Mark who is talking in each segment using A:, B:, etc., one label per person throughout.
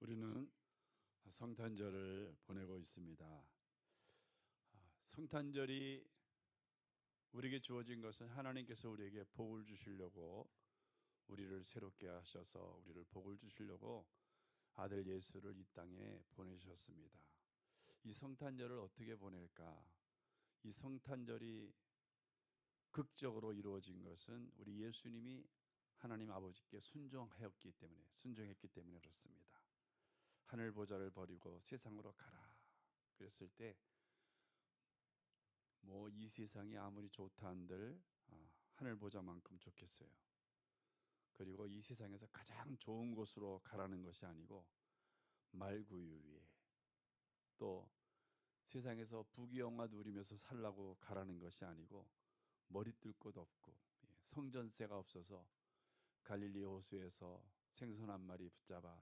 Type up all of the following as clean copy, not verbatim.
A: 우리는 성탄절을 보내고 있습니다. 성탄절이 우리에게 주어진 것은 하나님께서 우리에게 복을 주시려고, 우리를 새롭게 하셔서 우리를 복을 주시려고 아들 예수를 이 땅에 보내셨습니다. 이 성탄절을 어떻게 보낼까? 이 성탄절이 극적으로 이루어진 것은 우리 예수님이 하나님 아버지께 순종했기 때문에 그렇습니다. 하늘 보좌를 버리고 세상으로 가라 그랬을 때, 뭐 이 세상이 아무리 좋다 한들 하늘 보좌만큼 좋겠어요. 그리고 이 세상에서 가장 좋은 곳으로 가라는 것이 아니고 말구유 위에, 또 세상에서 부귀영화 누리면서 살라고 가라는 것이 아니고 머리 뜰 곳 없고 성전세가 없어서 갈릴리 호수에서 생선 한 마리 붙잡아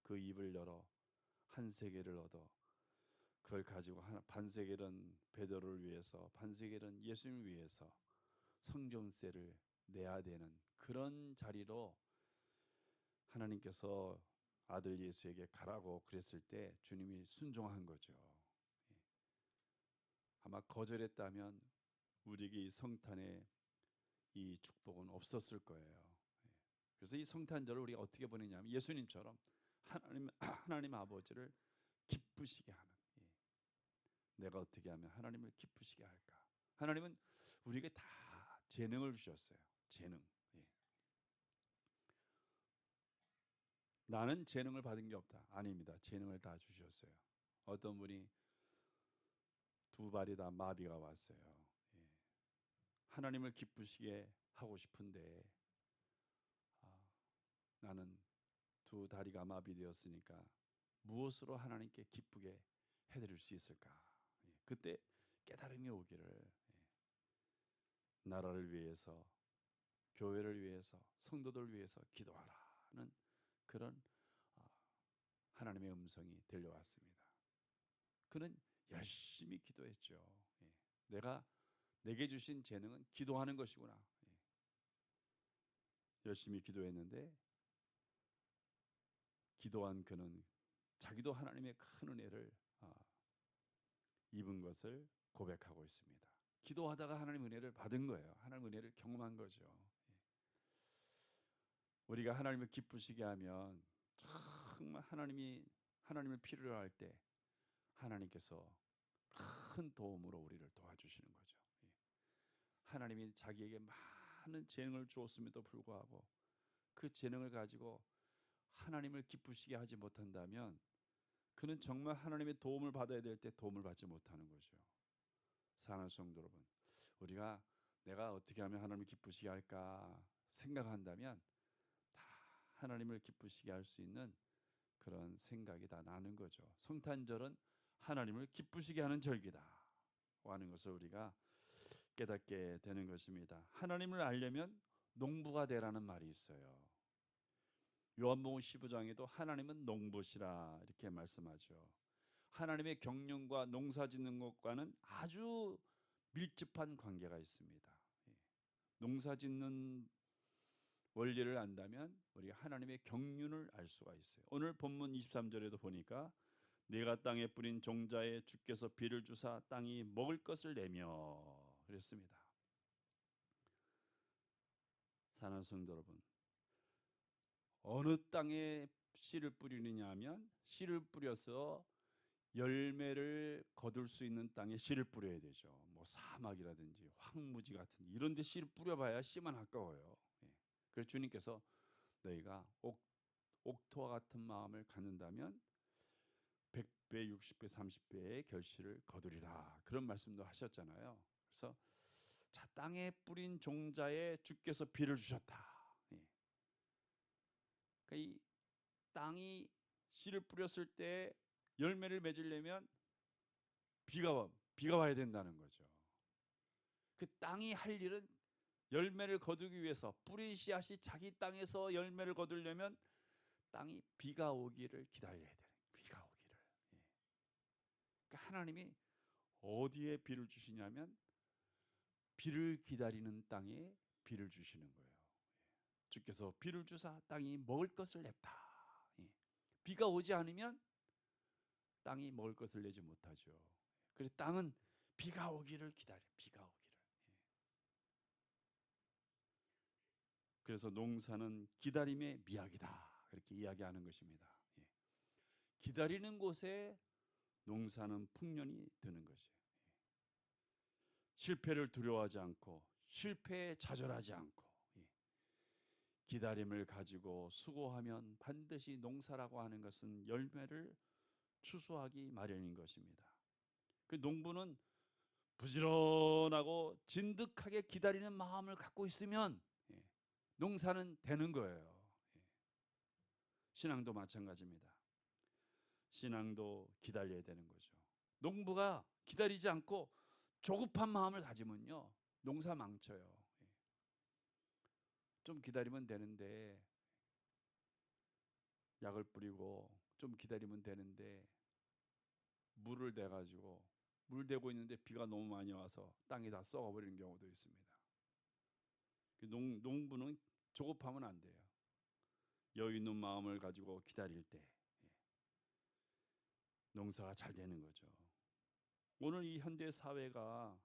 A: 그 입을 열어 한 세겔을 얻어 그걸 가지고 반세겔은 베드로를 위해서, 반세겔은 예수님을 위해서 성전세를 내야 되는 그런 자리로 하나님께서 아들 예수에게 가라고 그랬을 때 주님이 순종한 거죠. 아마 거절했다면 우리에게 이 성탄의 이 축복은 없었을 거예요. 그래서 이 성탄절을 우리가 어떻게 보내냐면 예수님처럼 하나님 아버지를 기쁘시게 하는, 내가 어떻게 하면 하나님을 기쁘시게 할까? 하나님은 우리에게 다 재능을 주셨어요. 재능. 나는 재능을 받은 게 없다. 아닙니다. 재능을 다 주셨어요. 어떤 분이 두 발이 다 마비가 왔어요. 하나님을 기쁘시게 하고 싶은데 나는 두 다리가 마비되었으니까 무엇으로 하나님께 기쁘게 해드릴 수 있을까? 그때 깨달음이 오기를, 나라를 위해서, 교회를 위해서, 성도들을 위해서 기도하라는 그런 하나님의 음성이 들려왔습니다. 그는 열심히 기도했죠. 내게 주신 재능은 기도하는 것이구나. 열심히 기도했는데 기도한 그는 자기도 하나님의 큰 은혜를 입은 것을 고백하고 있습니다. 기도하다가 하나님 은혜를 받은 거예요. 하나님 은혜를 경험한 거죠. 우리가 하나님을 기쁘시게 하면 정말 하나님을 필요로 할 때 하나님께서 큰 도움으로 우리를 도와주시는 거죠. 하나님이 자기에게 많은 재능을 주었음에도 불구하고 그 재능을 가지고 하나님을 기쁘시게 하지 못한다면 그는 정말 하나님의 도움을 받아야 될 때 도움을 받지 못하는 거죠. 사랑하는 성도 여러분, 우리가 내가 어떻게 하면 하나님을 기쁘시게 할까 생각한다면 다 하나님을 기쁘시게 할 수 있는 그런 생각이 다 나는 거죠. 성탄절은 하나님을 기쁘시게 하는 절기다 하는 것을 우리가 깨닫게 되는 것입니다. 하나님을 알려면 농부가 되라는 말이 있어요. 요한복음 15장에도 하나님은 농부시라 이렇게 말씀하죠. 하나님의 경륜과 농사 짓는 것과는 아주 밀접한 관계가 있습니다. 농사 짓는 원리를 안다면 우리가 하나님의 경륜을 알 수가 있어요. 오늘 본문 23절에도 보니까 내가 땅에 뿌린 종자에 주께서 비를 주사 땅이 먹을 것을 내며 그랬습니다. 사랑하는 성도 여러분, 어느 땅에 씨를 뿌리느냐 하면 씨를 뿌려서 열매를 거둘 수 있는 땅에 씨를 뿌려야 되죠. 뭐 사막이라든지 황무지 같은 이런 데 씨를 뿌려봐야 씨만 아까워요. 그래서 주님께서 너희가 옥토와 같은 마음을 갖는다면 100배, 60배, 30배의 결실을 거두리라 그런 말씀도 하셨잖아요. 그래서 자, 땅에 뿌린 종자에 주께서 비를 주셨다. 그러니까 이 땅이 씨를 뿌렸을 때 열매를 맺으려면 비가 와야 된다는 거죠. 그 땅이 할 일은 열매를 거두기 위해서, 뿌린 씨앗이 자기 땅에서 열매를 거두려면 땅이 비가 오기를 기다려야 되는, 비가 오기를. 그러니까 하나님이 어디에 비를 주시냐면 비를 기다리는 땅에 비를 주시는 거예요. 주께서 비를 주사 땅이 먹을 것을 냈다. 비가 오지 않으면 땅이 먹을 것을 내지 못하죠. 그래서 땅은 비가 오기를 기다려. 비가 오기를. 그래서 농사는 기다림의 미학이다. 그렇게 이야기하는 것입니다. 기다리는 곳에 농사는 풍년이 드는 것이에요. 실패를 두려워하지 않고 실패에 좌절하지 않고 기다림을 가지고 수고하면 반드시 농사라고 하는 것은 열매를 추수하기 마련인 것입니다. 그 농부는 부지런하고 진득하게 기다리는 마음을 갖고 있으면 농사는 되는 거예요. 신앙도 마찬가지입니다. 신앙도 기다려야 되는 거죠. 농부가 기다리지 않고 조급한 마음을 가지면요, 농사 망쳐요. 좀 기다리면 되는데, 약을 뿌리고 좀 기다리면 되는데 물을 대가지고 물 대고 있는데 비가 너무 많이 와서 땅이 다 썩어버리는 경우도 있습니다. 농부는 조급하면 안 돼요. 여유 있는 마음을 가지고 기다릴 때 농사가 잘 되는 거죠. 오늘 이 현대 사회가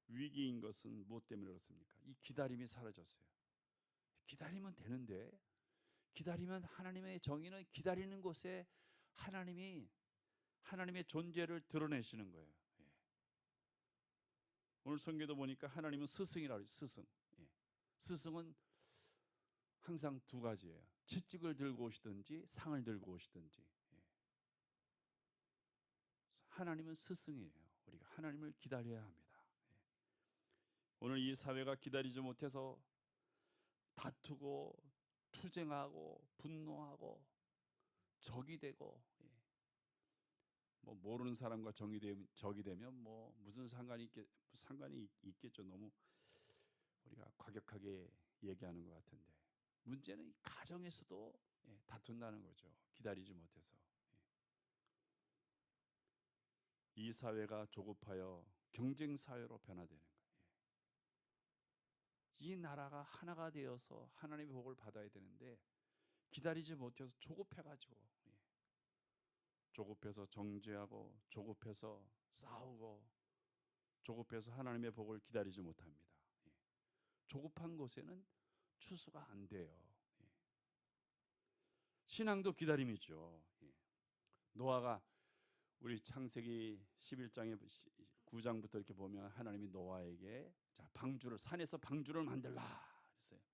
A: 위기인 것은 무엇 때문에 그렇습니까? 이 기다림이 사라졌어요. 기다리면 되는데, 기다리면 하나님의 정의는 기다리는 곳에 하나님의 존재를 드러내시는 거예요. 오늘 성경도 보니까 하나님은 스승이라고 해요. 스승. 스승은 항상 두 가지예요. 채찍을 들고 오시든지 상을 들고 오시든지. 하나님은 스승이에요. 우리가 하나님을 기다려야 합니다. 오늘 이 사회가 기다리지 못해서 다투고 투쟁하고 분노하고 적이 되고, 뭐 모르는 사람과 적이 되면 뭐 무슨 상관이 있겠죠. 너무 우리가 과격하게 얘기하는 것 같은데, 문제는 이 가정에서도 다툰다는 거죠. 기다리지 못해서. 이 사회가 조급하여 경쟁 사회로 변화되는 거예요. 이 나라가 하나가 되어서 하나님의 복을 받아야 되는데 기다리지 못해서 조급해가지고, 조급해서 정죄하고 조급해서 싸우고 조급해서 하나님의 복을 기다리지 못합니다. 조급한 곳에는 추수가 안 돼요. 신앙도 기다림이죠. 노아가 우리 창세기 11장에 9장부터 이렇게 보면 하나님이 노아에게 산에서 방주를 만들라 그랬어요.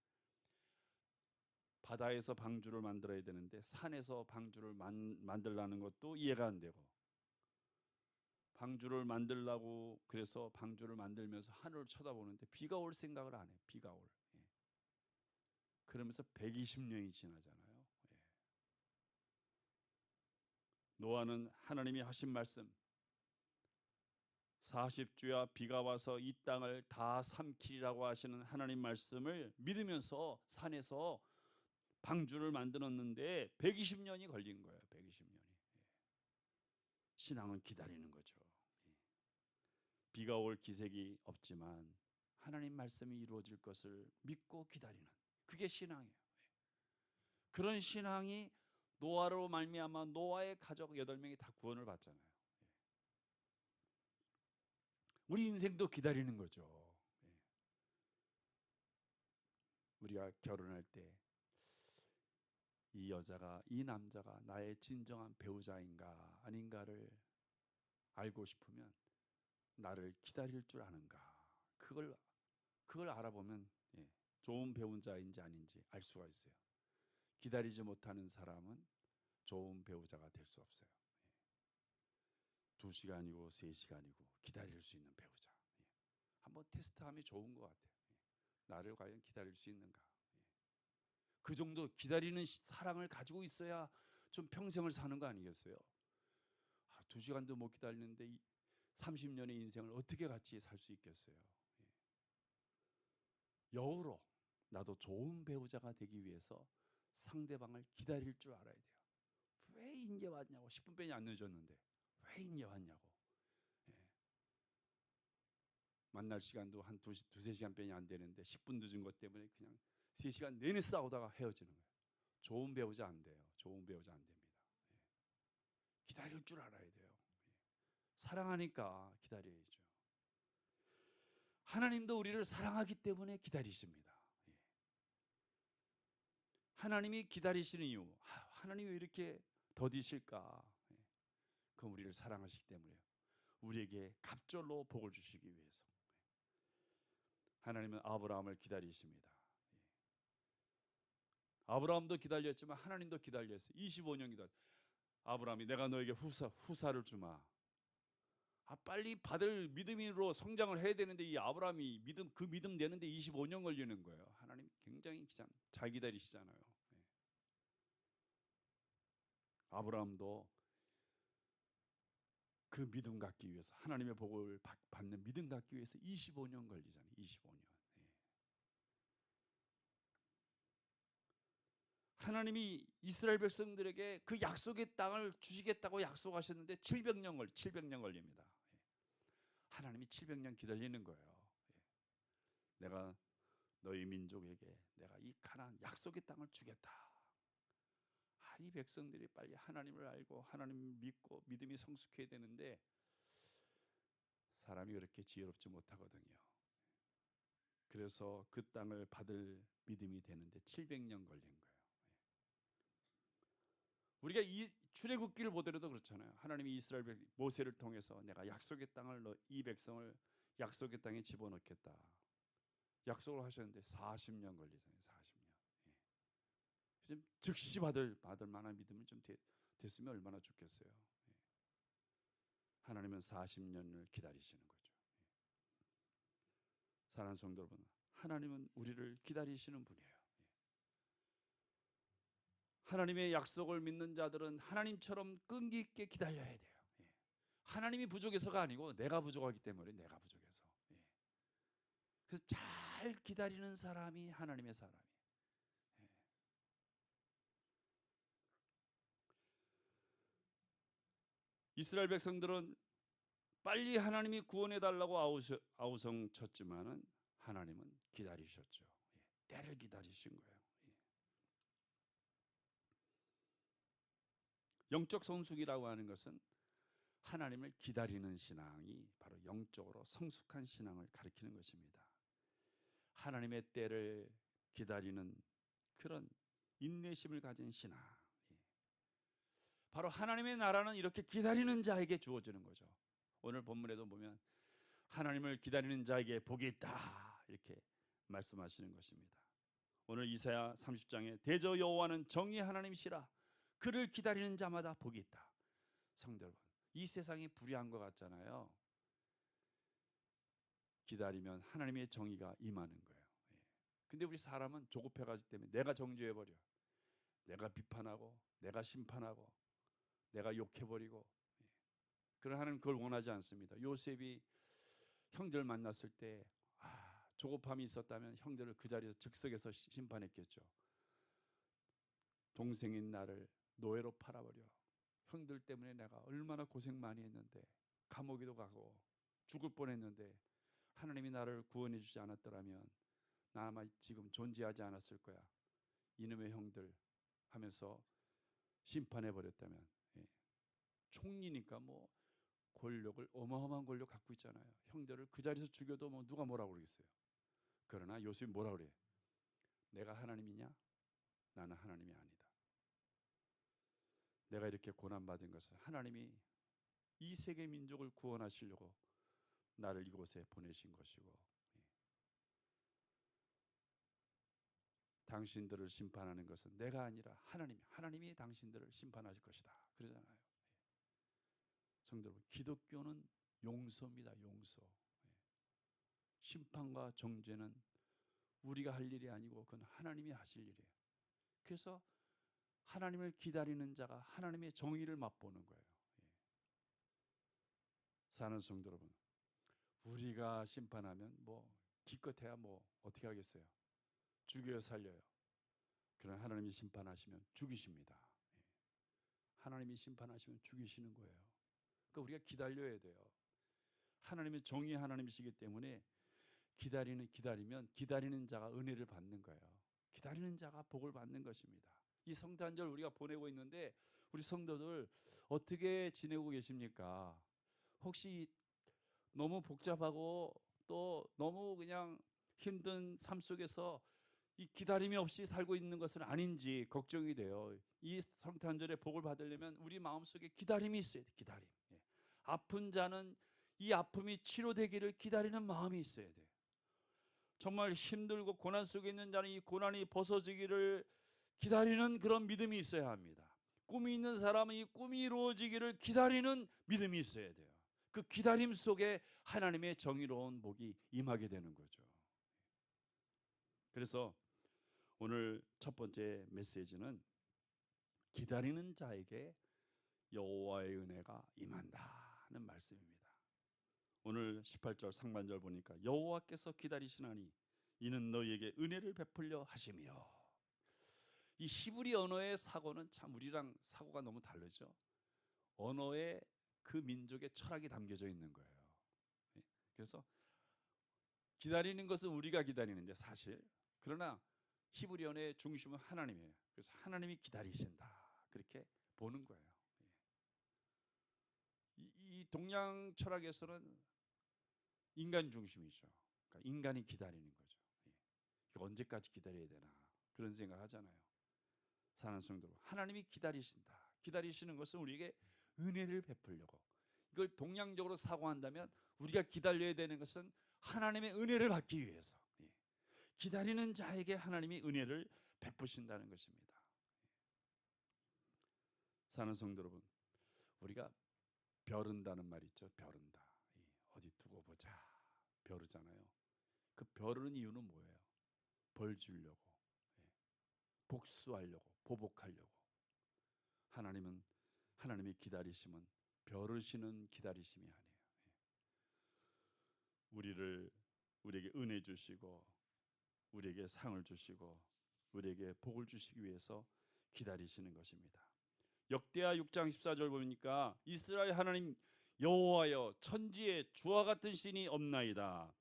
A: 바다에서 방주를 만들어야 되는데 산에서 방주를 만들라는 것도 이해가 안 되고, 방주를 만들라고 그래서 방주를 만들면서 하늘을 쳐다보는데 비가 올 생각을 안 해요. 비가 올. 그러면서 120년이 지나잖아요. 노아는 하나님이 하신 말씀 40주야 비가 와서 이 땅을 다 삼키리라고 하시는 하나님 말씀을 믿으면서 산에서 방주를 만들었는데 120년이 걸린 거예요. 120년이. 신앙은 기다리는 거죠. 비가 올 기색이 없지만 하나님 말씀이 이루어질 것을 믿고 기다리는, 그게 신앙이에요. 그런 신앙이 노아로 말미암아 노아의 가족 8명이 다 구원을 받잖아요. 우리 인생도 기다리는 거죠. 우리가 결혼할 때 이 여자가, 이 남자가 나의 진정한 배우자인가 아닌가를 알고 싶으면 나를 기다릴 줄 아는가, 그걸 알아보면 좋은 배우자인지 아닌지 알 수가 있어요. 기다리지 못하는 사람은 좋은 배우자가 될 수 없어요. 2시간이고 3시간이고 기다릴 수 있는 배우자. 한번 테스트하면 좋은 것 같아요. 나를 과연 기다릴 수 있는가. 그 정도 기다리는 사랑을 가지고 있어야 좀 평생을 사는 거 아니겠어요? 2시간도 못 기다리는데 30년의 인생을 어떻게 같이 살 수 있겠어요? 여우로 나도 좋은 배우자가 되기 위해서 상대방을 기다릴 줄 알아야 돼요. 왜 이제 왔냐고, 10분뿐이 안 늦었는데 왜 이제 왔냐고. 만날 시간도 한 2-3시간뿐이 안 되는데 10분 늦은 것 때문에 그냥 3시간 내내 싸우다가 헤어지는 거예요. 좋은 배우자 안 돼요. 좋은 배우자 안 됩니다. 기다릴 줄 알아야 돼요. 사랑하니까 기다려야죠. 하나님도 우리를 사랑하기 때문에 기다리십니다. 하나님이 기다리시는 이유, 하나님이 왜 이렇게 더디실까? 그건 우리를 사랑하시기 때문에요. 우리에게 갑절로 복을 주시기 위해서. 하나님은 아브라함을 기다리십니다. 아브라함도 기다렸지만 하나님도 기다렸어요. 25년 기다려. 아브라함이 내가 너에게 후사를 주마. 빨리 받을 믿음으로 성장을 해야 되는데 이 아브라함이 그 믿음 되는데 25년 걸리는 거예요. 하나님 굉장히 잘 기다리시잖아요. 아브라함도 그 믿음 갖기 위해서 하나님의 복을 받는 믿음 갖기 위해서 25년 걸리잖아요. 25년. 하나님이 이스라엘 백성들에게 그 약속의 땅을 주시겠다고 약속하셨는데 700년 걸립니다. 하나님이 700년 기다리는 거예요. 내가 너희 민족에게 내가 이 가나안 약속의 땅을 주겠다. 이 백성들이 빨리 하나님을 알고 하나님을 믿고 믿음이 성숙해야 되는데 사람이 그렇게 지혜롭지 못하거든요. 그래서 그 땅을 받을 믿음이 되는데 700년 걸린 거예요. 우리가 이 출애굽기를 보더라도 그렇잖아요. 하나님이 이스라엘 모세를 통해서 내가 약속의 땅을 이 백성을 약속의 땅에 집어넣겠다. 약속을 하셨는데 40년 걸리잖아요. 40년. 좀 즉시 받을 만한 믿음이 좀 됐으면 얼마나 좋겠어요. 하나님은 40년을 기다리시는 거죠. 사랑하는 성도 여러분, 하나님은 우리를 기다리시는 분이에요. 하나님의 약속을 믿는 자들은 하나님처럼 끈기 있게 기다려야 돼요. 하나님이 부족해서가 아니고 내가 부족하기 때문에 내가 부족해서. 그래서 잘 기다리는 사람이 하나님의 사람이에요. 이스라엘 백성들은 빨리 하나님이 구원해 달라고 아우성 쳤지만은 하나님은 기다리셨죠. 때를 기다리신 거예요. 영적 성숙이라고 하는 것은 하나님을 기다리는 신앙이 바로 영적으로 성숙한 신앙을 가리키는 것입니다. 하나님의 때를 기다리는 그런 인내심을 가진 신앙. 바로 하나님의 나라는 이렇게 기다리는 자에게 주어지는 거죠. 오늘 본문에도 보면 하나님을 기다리는 자에게 복이 있다 이렇게 말씀하시는 것입니다. 오늘 이사야 30장에 대저 여호와는 정의 하나님이시라 그를 기다리는 자마다 복이 있다. 성도 여러분, 이 세상이 불의한 것 같잖아요. 기다리면 하나님의 정의가 임하는 거예요. 근데 우리 사람은 조급해가지고 때문에 내가 정죄해버려. 내가 비판하고 내가 심판하고 내가 욕해버리고. 그러나 하나님은 그걸 원하지 않습니다. 요셉이 형들 만났을 때 조급함이 있었다면 형들을 그 자리에서 즉석에서 심판했겠죠. 동생인 나를 노예로 팔아버려. 형들 때문에 내가 얼마나 고생 많이 했는데 감옥에도 가고 죽을 뻔했는데 하나님이 나를 구원해 주지 않았더라면 나 아마 지금 존재하지 않았을 거야. 이놈의 형들 하면서 심판해 버렸다면 총리니까 뭐 권력을 어마어마한 권력 갖고 있잖아요. 형들을 그 자리에서 죽여도 뭐 누가 뭐라고 그러겠어요. 그러나 요셉이 뭐라 그래? 내가 하나님이냐? 나는 하나님이 아니다. 내가 이렇게 고난받은 것은 하나님이 이 세계 민족을 구원하시려고 나를 이곳에 보내신 것이고 당신들을 심판하는 것은 내가 아니라 하나님이 당신들을 심판하실 것이다. 그러잖아요. 성도 여러분, 기독교는 용서입니다. 용서. 심판과 정죄는 우리가 할 일이 아니고 그건 하나님이 하실 일이에요. 그래서 하나님을 기다리는 자가 하나님의 정의를 맛보는 거예요. 사는 성도 여러분, 우리가 심판하면 뭐 기껏해야 뭐 어떻게 하겠어요? 죽여요, 살려요. 그러나 하나님이 심판하시면 죽이십니다. 하나님이 심판하시면 죽이시는 거예요. 그러니까 우리가 기다려야 돼요. 하나님의 정의 하나님이시기 때문에 기다리면 기다리는 자가 은혜를 받는 거예요. 기다리는 자가 복을 받는 것입니다. 이 성탄절 우리가 보내고 있는데 우리 성도들 어떻게 지내고 계십니까? 혹시 너무 복잡하고 또 너무 그냥 힘든 삶 속에서 이 기다림이 없이 살고 있는 것은 아닌지 걱정이 돼요. 이 성탄절에 복을 받으려면 우리 마음속에 기다림이 있어야 돼. 기다림. 예. 아픈 자는 이 아픔이 치료되기를 기다리는 마음이 있어야 돼. 정말 힘들고 고난 속에 있는 자는 이 고난이 벗어지기를 기다리는 그런 믿음이 있어야 합니다. 꿈이 있는 사람은 이 꿈이 이루어지기를 기다리는 믿음이 있어야 돼요. 그 기다림 속에 하나님의 정의로운 복이 임하게 되는 거죠. 그래서 오늘 첫 번째 메시지는 기다리는 자에게 여호와의 은혜가 임한다는 말씀입니다. 오늘 18절 상반절 보니까 여호와께서 기다리시나니 이는 너희에게 은혜를 베풀려 하시며, 이 히브리 언어의 사고는 참 우리랑 사고가 너무 다르죠. 언어에 그 민족의 철학이 담겨져 있는 거예요. 그래서 기다리는 것은 우리가 기다리는데 사실, 그러나 히브리 언어의 중심은 하나님이에요. 그래서 하나님이 기다리신다 그렇게 보는 거예요. 이 동양 철학에서는 인간 중심이죠. 그러니까 인간이 기다리는 거죠. 언제까지 기다려야 되나 그런 생각하잖아요. 사는 성도로 하나님이 기다리신다. 기다리시는 것은 우리에게 은혜를 베풀려고. 이걸 동양적으로 사고한다면 우리가 기다려야 되는 것은 하나님의 은혜를 받기 위해서, 기다리는 자에게 하나님이 은혜를 베푸신다는 것입니다. 사는 성도 여러분, 우리가 벼른다는 말 있죠. 벼른다. 어디 두고 보자. 벼르잖아요. 그 벼르는 이유는 뭐예요? 벌 주려고, 복수하려고, 보복하려고. 하나님이 기다리심은 벼르시는 기다리심이 아니에요. 우리에게 은혜 주시고 우리에게 상을 주시고 우리에게 복을 주시기 위해서 기다리시는 것입니다. 역대하 6장 14절 보니까 이스라엘 하나님 여호와여 천지에 주와 같은 신이 없나이다.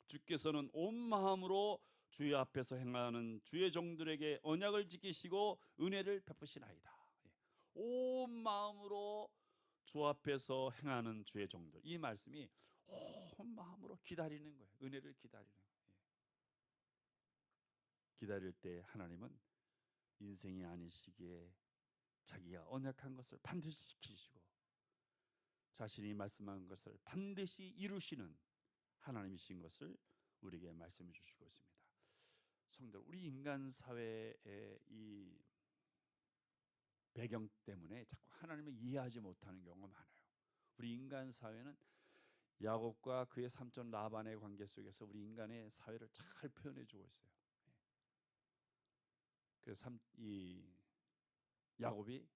A: 주께서는 온 마음으로 주의 앞에서 행하는 주의 종들에게 언약을 지키시고 은혜를 베푸시나이다. 온 마음으로 주 앞에서 행하는 주의 종들, 이 말씀이 온 마음으로 기다리는 거예요. 은혜를 기다리는 거예요. 기다릴 때 하나님은 인생이 아닌 시기에 자기가 언약한 것을 반드시 지키시고 자신이 말씀한 것을 반드시 이루시는 하나님이신 것을 우리에게 말씀해 주시고 있습니다. 성도, 우리 인간 사회의 이 배경 때문에 자꾸 하나님을 이해하지 못하는 경우가 많아요. 우리 인간 사회는 야곱과 그의 삼촌 라반의 관계 속에서 우리 인간의 사회를 잘 표현해 주고 있어요. 그래서 야곱이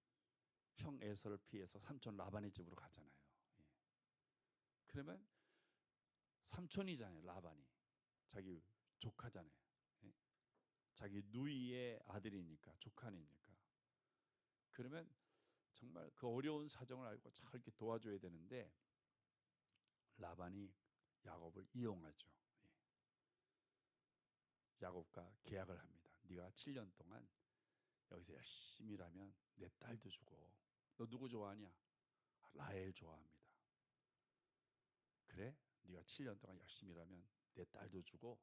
A: 형 에서를 피해서 삼촌 라반의 집으로 가잖아요. 그러면 삼촌이잖아요. 라반이 자기 조카잖아요. 자기 누이의 아들이니까, 조카니까. 그러면 정말 그 어려운 사정을 알고 잘 이렇게 도와줘야 되는데 라반이 야곱을 이용하죠. 야곱과 계약을 합니다. 네가 7년 동안 여기서 열심히 일하면 내 딸도 주고, 너 누구 좋아하냐? 라헬 좋아합니다. 그래? 네가 7년 동안 열심히 일하면 내 딸도 주고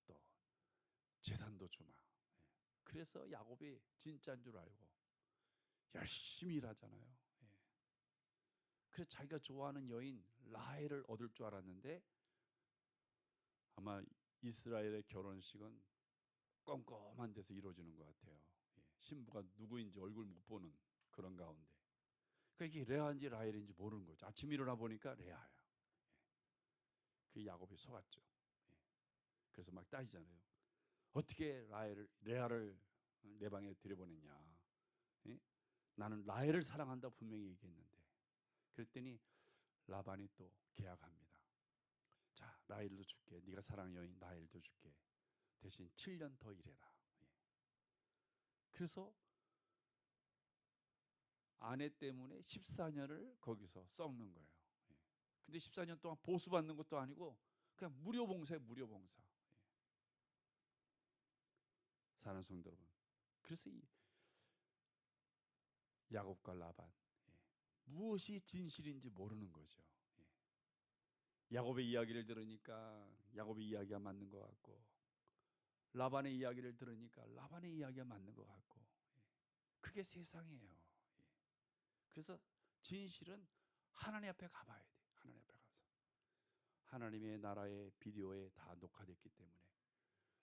A: 또 재산도 주마. 그래서 야곱이 진짜인 줄 알고 열심히 일하잖아요. 그래서 자기가 좋아하는 여인 라헬을 얻을 줄 알았는데 아마 이스라엘의 결혼식은 껌껌한 데서 이루어지는 것 같아요. 신부가 누구인지 얼굴 못 보는 그런 가운데. 그러니까 이게 레아인지 라헬인지 모르는 거죠. 아침 일어나 보니까 레아야. 그 야곱이 속았죠. 그래서 막 따지잖아요. 어떻게 레아를 내 방에 들여보냈냐? 나는 라헬을 사랑한다 분명히 얘기했는데. 그랬더니 라반이 또 계약합니다. 자, 라헬도 줄게. 네가 사랑하는 여인 라헬도 줄게. 대신 7년 더 일해라. 그래서 아내 때문에 14년을 거기서 썩는 거예요. 근데 14년 동안 보수받는 것도 아니고 그냥 무료 봉사에 무료 봉사. 사는 성도 여러분, 그래서 야곱과 라반, 무엇이 진실인지 모르는 거죠. 야곱의 이야기를 들으니까 야곱의 이야기가 맞는 것 같고, 라반의 이야기를 들으니까 라반의 이야기가 맞는 것 같고, 그게 세상이에요. 그래서 진실은 하나님 앞에 가봐야 돼. 하나님 앞에 가서 하나님의 나라의 비디오에 다 녹화됐기 때문에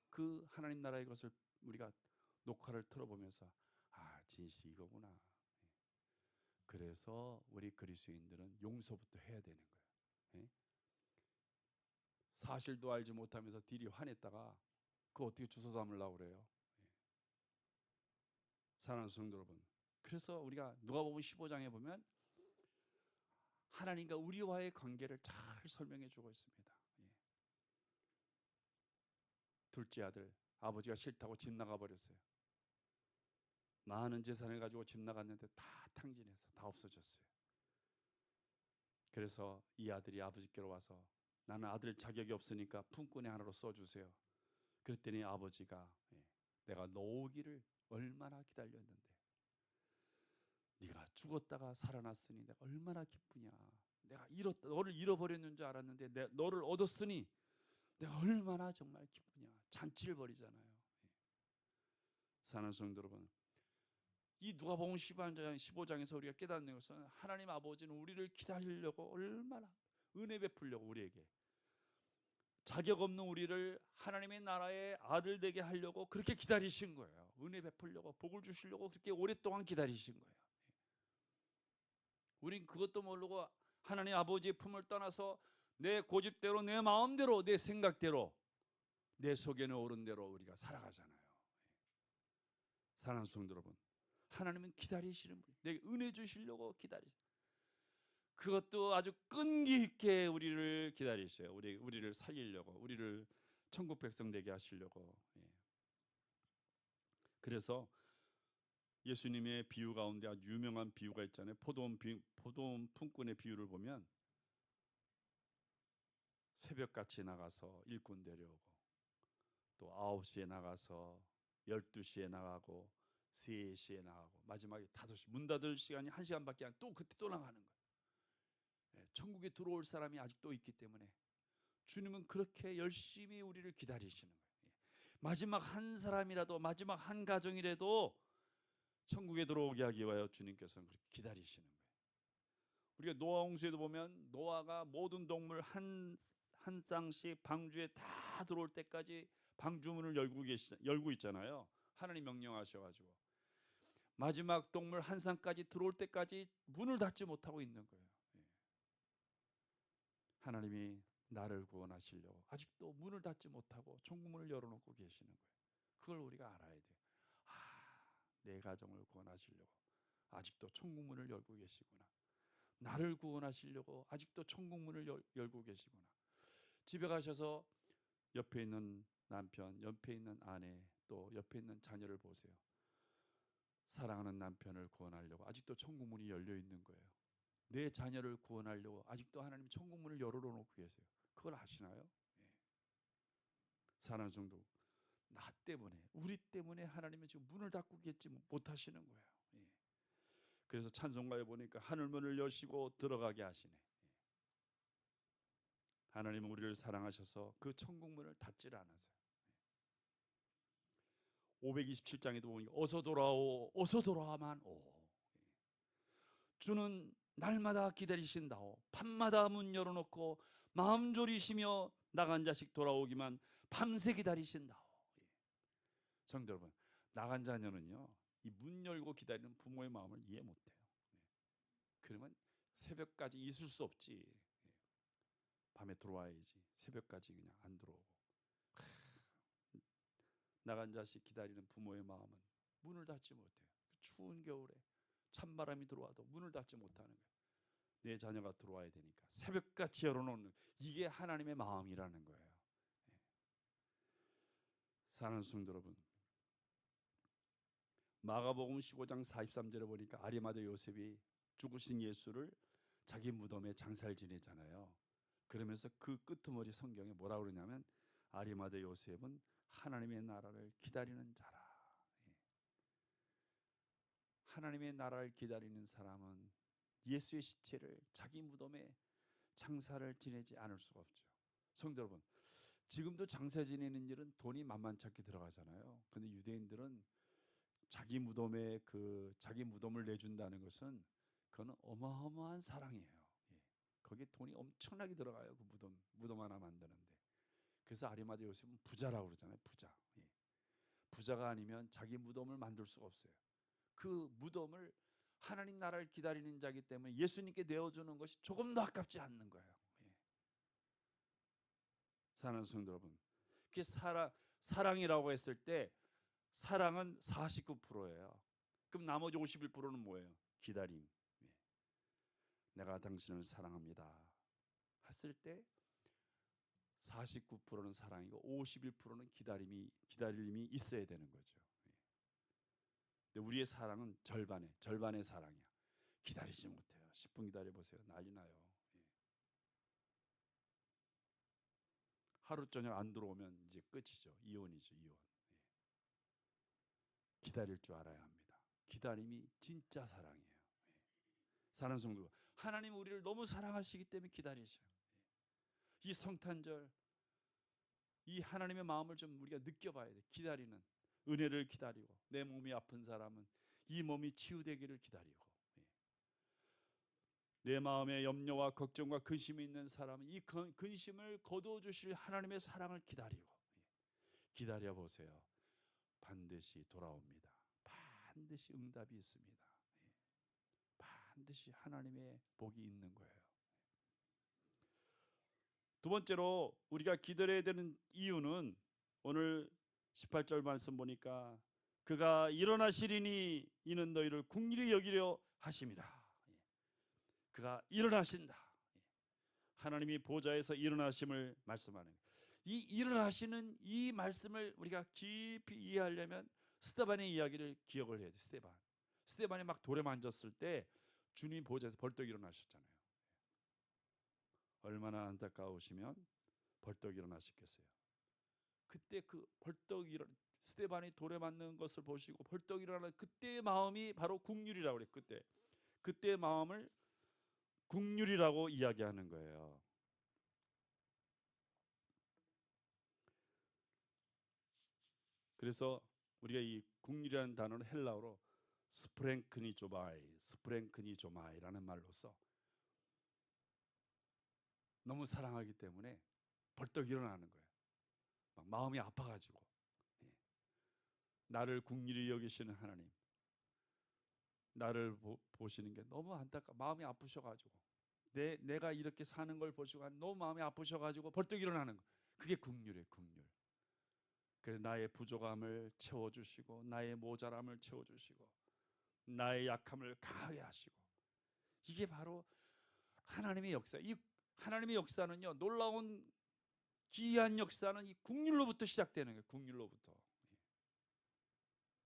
A: 그 하나님 나라의 것을 우리가 녹화를 틀어보면서 아, 진실이 이거구나. 그래서 우리 그리스도인들은 용서부터 해야 되는 거예요. 사실도 알지 못하면서 딜이 화냈다가 그거 어떻게 주워 담으려고 그래요? 사랑하는 성도 여러분, 그래서 우리가 누가복음 15장에 보면 하나님과 우리와의 관계를 잘 설명해 주고 있습니다. 둘째 아들, 아버지가 싫다고 집 나가 버렸어요. 많은 재산을 가지고 집 나갔는데 다 탕진해서 다 없어졌어요. 그래서 이 아들이 아버지께로 와서 나는 아들 자격이 없으니까 품꾼의 하나로 써주세요. 그랬더니 아버지가 내가 너 오기를 얼마나 기다렸는데 네가 죽었다가 살아났으니 내가 얼마나 기쁘냐. 내가 너를 잃어버렸는 줄 알았는데 너를 얻었으니 내가 얼마나 정말 기쁘냐. 잔치를 벌이잖아요. 사랑하는 성도 여러분, 이 누가복음 15장에서 우리가 깨닫는 것은 하나님 아버지는 우리를 기다리려고 얼마나 은혜 베풀려고 우리에게 자격 없는 우리를 하나님의 나라의 아들 되게 하려고 그렇게 기다리신 거예요. 은혜 베풀려고 복을 주시려고 그렇게 오랫동안 기다리신 거예요. 우린 그것도 모르고 하나님 아버지의 품을 떠나서 내 고집대로 내 마음대로 내 생각대로 내 속에는 옳은 대로 우리가 살아가잖아요. 사랑하는 성도 여러분, 하나님은 기다리시는 분, 내게 은혜 주시려고 기다리세요. 그것도 아주 끈기 있게 우리를 기다리셔요. 우리를 살리려고, 우리를 천국 백성 되게 하시려고. 그래서 예수님의 비유 가운데 아주 유명한 비유가 있잖아요. 포도원 품꾼의 비유를 보면 새벽같이 나가서 일꾼 데려오고 또 9시에 나가서 12시에 나가고 3시에 나가고 마지막에 5시 문 닫을 시간이 1시간밖에 안 또 그때 또 나가는 거예요. 천국에 들어올 사람이 아직도 있기 때문에 주님은 그렇게 열심히 우리를 기다리시는 거예요. 마지막 한 사람이라도 마지막 한 가정이라도 천국에 들어오게 하기 위하여 주님께서는 그렇게 기다리시는 거예요. 우리가 노아 홍수에도 보면 노아가 모든 동물 한 쌍씩 방주에 다 들어올 때까지 방주문을 열고 있잖아요. 하나님 명령하셔가지고 마지막 동물 한 쌍까지 들어올 때까지 문을 닫지 못하고 있는 거예요. 하나님이 나를 구원하시려고 아직도 문을 닫지 못하고 천국문을 열어놓고 계시는 거예요. 그걸 우리가 알아야 돼요. 내 가정을 구원하시려고 아직도 천국문을 열고 계시구나. 나를 구원하시려고 아직도 천국문을 열고 계시구나. 집에 가셔서 옆에 있는 남편, 옆에 있는 아내, 또 옆에 있는 자녀를 보세요. 사랑하는 남편을 구원하려고 아직도 천국문이 열려 있는 거예요. 내 자녀를 구원하려고 아직도 하나님 천국문을 열어놓고 계세요. 그걸 아시나요? 사랑하는 성도, 나 때문에, 우리 때문에 하나님은 지금 문을 닫고 계지 못하시는 거예요. 그래서 찬송가에 보니까 하늘문을 여시고 들어가게 하시네. 하나님은 우리를 사랑하셔서 그 천국문을 닫지를 않으세요. 527장에도 보니까 어서 돌아오, 어서 돌아와만 오. 주는 날마다 기다리신다오. 밤마다 문 열어놓고 마음 졸이시며 나간 자식 돌아오기만 밤새 기다리신다오. 성도 여러분, 나간 자녀는요, 이 문 열고 기다리는 부모의 마음을 이해 못해요. 그러면 새벽까지 있을 수 없지. 밤에 들어와야지. 새벽까지 그냥 안 들어오고. 나간 자식 기다리는 부모의 마음은 문을 닫지 못해요. 추운 겨울에 찬바람이 들어와도 문을 닫지 못하는 거예요. 내 자녀가 들어와야 되니까 새벽같이 열어놓는, 이게 하나님의 마음이라는 거예요. 사랑하는 성도 여러분, 마가복음 15장 43절에 보니까 아리마대 요셉이 죽으신 예수를 자기 무덤에 장사를 지내잖아요. 그러면서 그 끄트머리 성경에 뭐라고 그러냐면 아리마대 요셉은 하나님의 나라를 기다리는 자라. 하나님의 나라를 기다리는 사람은 예수의 시체를 자기 무덤에 장사를 지내지 않을 수가 없죠. 성도 여러분, 지금도 장사 지내는 일은 돈이 만만치 않게 들어가잖아요. 근데 유대인들은 자기 무덤을 내준다는 것은 그거는 어마어마한 사랑이에요. 예. 거기에 돈이 엄청나게 들어가요. 그 무덤 하나 만드는데. 그래서 아리마대 요셉은 부자라고 그러잖아요. 부자. 예. 부자가 아니면 자기 무덤을 만들 수가 없어요. 그 무덤을 하나님 나라를 기다리는 자이기 때문에 예수님께 내어주는 것이 조금도 아깝지 않는 거예요. 예. 사랑하는 성도 여러분, 그게 사랑이라고 했을 때 사랑은 49%예요. 그럼 나머지 51%는 뭐예요? 기다림. 예. 내가 당신을 사랑합니다 했을 때 49%는 사랑이고 51%는 기다림이 있어야 되는 거죠. 예. 근데 우리의 사랑은 절반의 사랑이야. 기다리지 못해요. 10분 기다려보세요. 난리 나요. 예. 하루 저녁 안 들어오면 이제 끝이죠. 이혼이죠. 이혼. 예. 기다릴 줄 알아야 합니다. 기다림이 진짜 사랑이에요. 예. 사랑하는 성도, 하나님 우리를 너무 사랑하시기 때문에 기다리셔요. 예. 이 성탄절, 이 하나님의 마음을 좀 우리가 느껴봐야 돼. 기다리는 은혜를 기다리고, 내 몸이 아픈 사람은 이 몸이 치유되기를 기다리고, 예. 내 마음에 염려와 걱정과 근심이 있는 사람은 이 근심을 거두어 주실 하나님의 사랑을 기다리고, 예. 기다려 보세요. 반드시 돌아옵니다. 반드시 응답이 있습니다. 예. 반드시 하나님의 복이 있는 거예요. 두 번째로 우리가 기다려야 되는 이유는 오늘 18절 말씀 보니까 그가 일어나시리니 이는 너희를 긍휼히 여기려 하심이라. 그가 일어나신다. 하나님이 보좌에서 일어나심을 말씀하는 거예요. 이 일어나시는 이 말씀을 우리가 깊이 이해하려면 스데반의 이야기를 기억을 해야 돼. 스데반이 막 돌에 만졌을 때 주님 보좌에서 벌떡 일어나셨잖아요. 얼마나 안타까우시면 벌떡 일어나셨겠어요. 그때 그 벌떡 일어나 스데반이 돌에 맞는 것을 보시고 벌떡 일어나는 그때의 마음이 바로 긍휼이라고 그래요. 그때의 마음을 긍휼이라고 이야기하는 거예요. 그래서 우리가 이 긍휼이라는 단어는 헬라어로 스프랭크니조마이라는 말로서 너무 사랑하기 때문에 벌떡 일어나는 거예요. 막 마음이 아파가지고. 예. 나를 긍휼히 여기시는 하나님, 나를 보시는 게 너무 마음이 아프셔가지고 내가 이렇게 사는 걸 보시고 너무 마음이 아프셔가지고 벌떡 일어나는 거. 그게 긍휼이에요. 긍휼. 그래서 나의 부족함을 채워주시고 나의 모자람을 채워주시고 나의 약함을 강하게 하시고, 이게 바로 하나님의 역사. 이 하나님의 역사는요, 놀라운 기이한 역사는 이 긍휼로부터 시작되는 거예요. 긍휼로부터.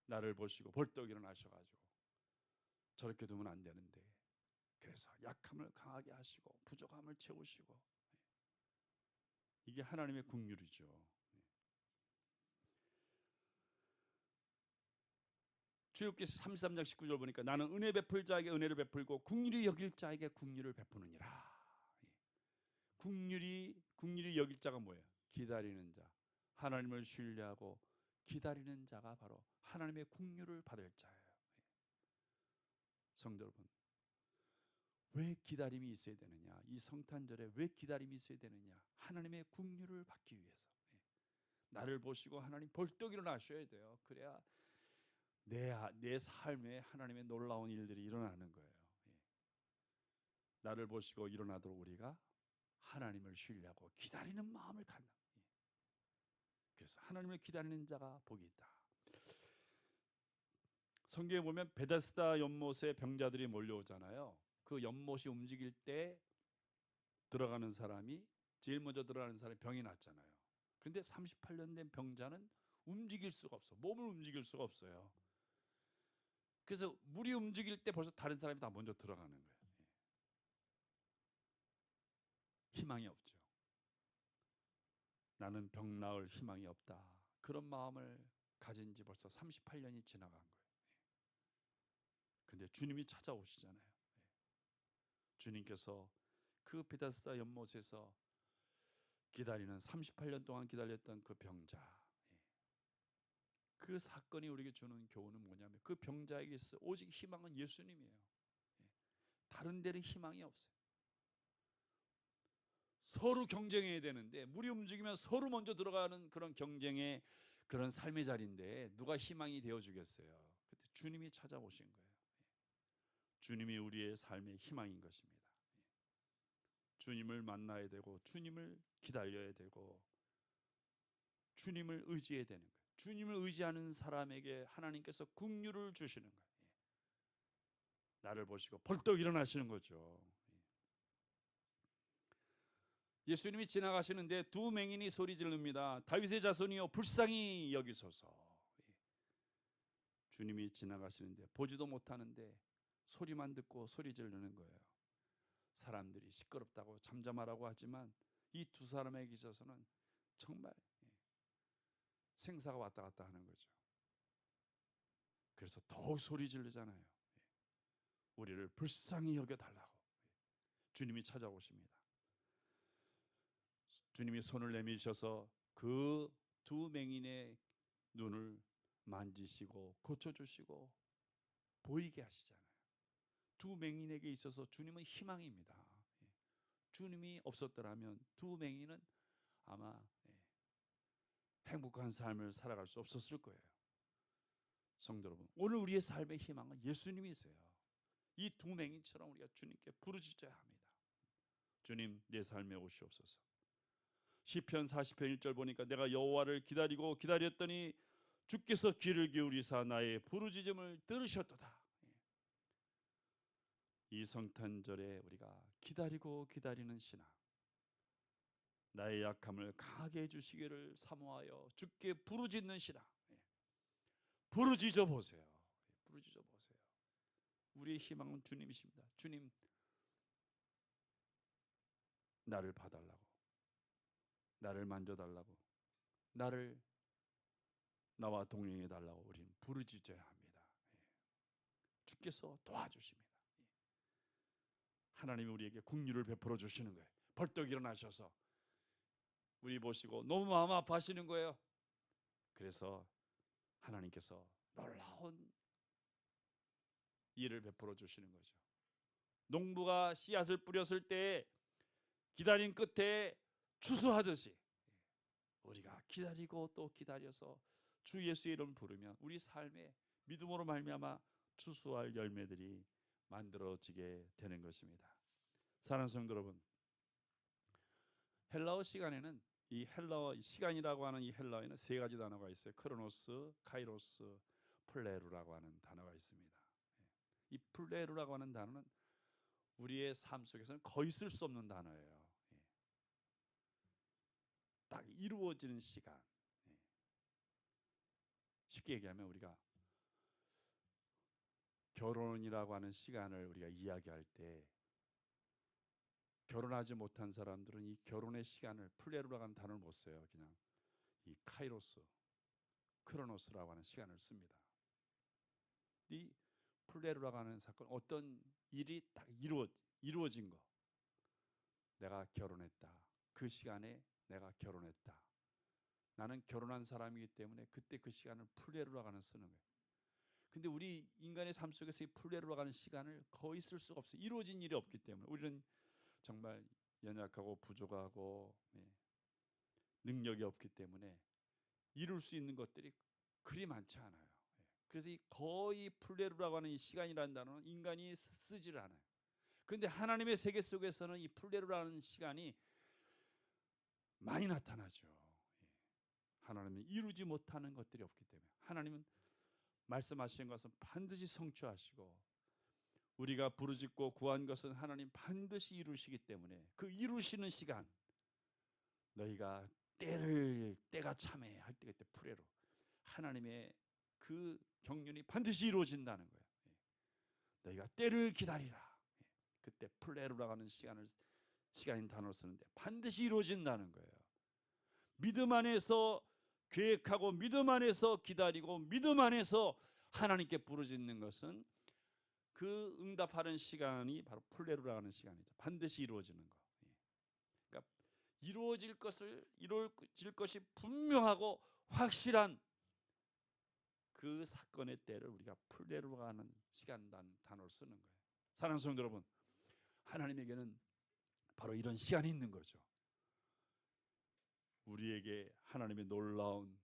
A: 나를 보시고 벌떡 일어나셔가지고 저렇게 두면 안 되는데, 그래서 약함을 강하게 하시고 부족함을 채우시고, 이게 하나님의 긍휼이죠. 출애굽기 33장 19절 보니까 나는 은혜 베풀 자에게 은혜를 베풀고 긍휼히 여길 자에게 긍휼을 베푸느니라. 긍휼히 여길 자가 뭐예요? 기다리는 자. 하나님을 신뢰하고 기다리는 자가 바로 하나님의 긍휼을 받을 자예요. 성도 여러분, 왜 기다림이 있어야 되느냐? 이 성탄절에 왜 기다림이 있어야 되느냐? 하나님의 긍휼을 받기 위해서. 나를 보시고 하나님 벌떡 일어나셔야 돼요. 그래야 내 삶에 하나님의 놀라운 일들이 일어나는 거예요. 나를 보시고 일어나도록 우리가 하나님을 신뢰하고 기다리는 마음을 갖는. 그래서 하나님을 기다리는 자가 복이 있다. 성경에 보면 베데스다 연못에 병자들이 몰려오잖아요. 그 연못이 움직일 때 들어가는 사람이 제일 먼저 들어가는 사람이 병이 났잖아요. 근데 38년 된 병자는 움직일 수가 없어. 몸을 움직일 수가 없어요. 그래서 물이 움직일 때 벌써 다른 사람이 다 먼저 들어가는 거예요. 희망이 없죠. 나는 병 나을 희망이 없다. 그런 마음을 가진 지 벌써 38년이 지나간 거예요. 근데 주님이 찾아오시잖아요. 주님께서 그 베데스다 연못에서 기다리는 38년 동안 기다렸던 그 병자, 그 사건이 우리에게 주는 교훈은 뭐냐면 그 병자에게 있어 오직 희망은 예수님이에요. 다른 데는 희망이 없어요. 서로 경쟁해야 되는데 물이 움직이면 서로 먼저 들어가는 그런 경쟁의 그런 삶의 자리인데 누가 희망이 되어 주겠어요? 그때 주님이 찾아오신 거예요. 주님이 우리의 삶의 희망인 것입니다. 주님을 만나야 되고 주님을 기다려야 되고 주님을 의지해야 되는 거예요. 주님을 의지하는 사람에게 하나님께서 긍휼을 주시는 거예요. 나를 보시고 벌떡 일어나시는 거죠. 예수님이 지나가시는데 두 맹인이 소리 지릅니다. 다윗의 자손이여 불쌍히 여기소서. 주님이 지나가시는데 보지도 못하는데 소리만 듣고 소리 지르는 거예요. 사람들이 시끄럽다고 잠잠하라고 하지만 이 두 사람에게 있어서는 정말 생사가 왔다 갔다 하는 거죠. 그래서 더욱 소리 지르잖아요. 우리를 불쌍히 여겨달라고 주님이 찾아오십니다. 주님이 손을 내미셔서 그 두 맹인의 눈을 만지시고 고쳐주시고 보이게 하시잖아요. 두 맹인에게 있어서 주님은 희망입니다. 주님이 없었더라면 두 맹인은 아마 행복한 삶을 살아갈 수 없었을 거예요. 성도 여러분, 오늘 우리의 삶의 희망은 예수님이세요. 이 두 맹인처럼 우리가 주님께 부르짖어야 합니다. 주님, 내 삶에 오시옵소서. 시편 40편 1절 보니까 내가 여호와를 기다리고 기다렸더니 주께서 귀를 기울이사 나의 부르짖음을 들으셨도다. 이 성탄절에 우리가 기다리고 기다리는 신앙, 나의 약함을 강하게 해주시기를 사모하여 주께 부르짖는 신앙, 부르짖어 보세요. 부르짖어 보세요. 우리의 희망은 주님이십니다. 주님, 나를 봐달라고, 나를 만져달라고, 나와 동행해달라고 우리는 부르짖어야 합니다. 주께서 도와주십니다. 하나님이 우리에게 긍휼을 베풀어 주시는 거예요. 벌떡 일어나셔서 우리 보시고 너무 마음 아파하시는 거예요. 그래서 하나님께서 놀라운 일을 베풀어 주시는 거죠. 농부가 씨앗을 뿌렸을 때 기다린 끝에 추수하듯이 우리가 기다리고 또 기다려서 주 예수의 이름을 부르면 우리 삶에 믿음으로 말미암아 추수할 열매들이 만들어지게 되는 것입니다. 사랑하는 성도 여러분, 헬라어 시간에는 이 헬라어 시간이라고 하는 이 헬라어에는 세 가지 단어가 있어요. 크로노스, 카이로스, 플레루라고 하는 단어가 있습니다. 이 플레루라고 하는 단어는 우리의 삶 속에서는 거의 쓸 수 없는 단어예요. 딱 이루어지는 시간. 쉽게 얘기하면 우리가 결혼이라고 하는 시간을 우리가 이야기할 때 결혼하지 못한 사람들은 이 결혼의 시간을 플레루라고 하는 단어를 못 써요. 그냥 이 카이로스, 크로노스라고 하는 시간을 씁니다. 이 플레루라고 하는 사건, 어떤 일이 딱 이루어진 거. 내가 결혼했다. 그 시간에 내가 결혼했다. 나는 결혼한 사람이기 때문에 그때 그 시간을 플레루라고 하는 쓰는 거예요. 근데 우리 인간의 삶 속에서 이 플레루라고 하는 시간을 거의 쓸 수가 없어요. 이루어진 일이 없기 때문에. 우리는 정말 연약하고 부족하고 능력이 없기 때문에 이룰 수 있는 것들이 그리 많지 않아요. 그래서 이 거의 플레루라고 하는 이 시간이라는 단어는 인간이 쓰지를 않아요. 그런데 하나님의 세계 속에서는 이 플레루라는 시간이 많이 나타나죠. 하나님은 이루지 못하는 것들이 없기 때문에 하나님은 말씀하신 것은 반드시 성취하시고 우리가 부르짖고 구한 것은 하나님 반드시 이루시기 때문에 그 이루시는 시간 너희가 때가 참해 할 때 그때 프레로 하나님의 그 경륜이 반드시 이루어진다는 거예요. 너희가 때를 기다리라. 그때 플레루라고 하는 시간인 단어를 쓰는데 반드시 이루어진다는 거예요. 믿음 안에서 계획하고 믿음 안에서 기다리고 믿음 안에서 하나님께 부르짖는 것은 그 응답하는 시간이 바로 플레루라 하는 시간이죠. 반드시 이루어지는 거. 그러니까 이루어질 것이 분명하고 확실한 그 사건의 때를 우리가 플레루라 하는 시간이라는 단어를 쓰는 거예요. 사랑하는 성도 여러분, 하나님에게는 바로 이런 시간이 있는 거죠. 우리에게 하나님의 놀라운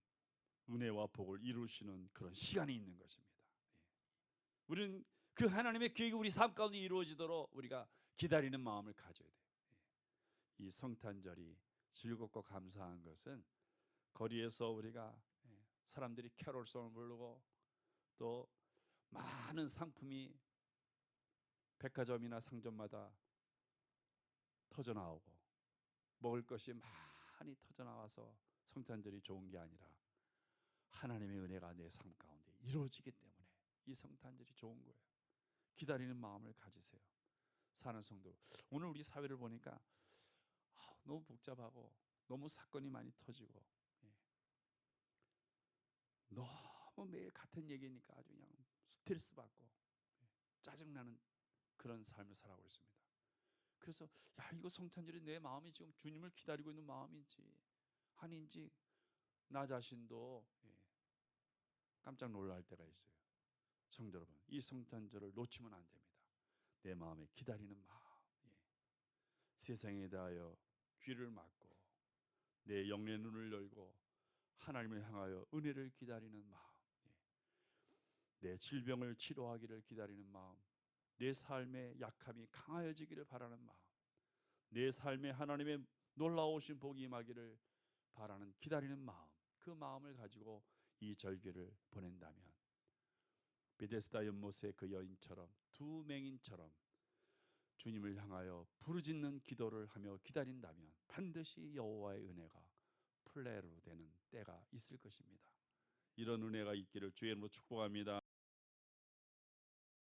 A: 은혜와 복을 이루시는 그런 시간이 있는 것입니다. 우리는 그 하나님의 계획이 우리 삶 가운데 이루어지도록 우리가 기다리는 마음을 가져야 돼요. 이 성탄절이 즐겁고 감사한 것은 거리에서 우리가 사람들이 캐롤송을 부르고 또 많은 상품이 백화점이나 상점마다 터져나오고 먹을 것이 많이 터져나와서 성탄절이 좋은 게 아니라 하나님의 은혜가 내 삶 가운데 이루어지기 때문에 이 성탄절이 좋은 거예요. 기다리는 마음을 가지세요. 사는 성도, 오늘 우리 사회를 보니까 너무 복잡하고 너무 사건이 많이 터지고 너무 매일 같은 얘기니까 아주 그냥 스트레스 받고 짜증나는 그런 삶을 살아가고 있습니다. 그래서 이거 성탄절이 내 마음이 지금 주님을 기다리고 있는 마음인지 아닌지 나 자신도 깜짝 놀랄 때가 있어요. 성도 여러분, 이 성탄절을 놓치면 안 됩니다. 내 마음에 기다리는 마음, 세상에 대하여 귀를 막고 내 영의 눈을 열고 하나님을 향하여 은혜를 기다리는 마음, 내 질병을 치료하기를 기다리는 마음, 내 삶의 약함이 강하여지기를 바라는 마음, 내 삶에 하나님의 놀라우신 복이 임하기를 바라는 기다리는 마음, 그 마음을 가지고 이 절기를 보낸다면 베데스다 연못의 그 여인처럼 두 맹인처럼 주님을 향하여 부르짖는 기도를 하며 기다린다면 반드시 여호와의 은혜가 플레로 되는 때가 있을 것입니다. 이런 은혜가 있기를 주의 이름으로 축복합니다.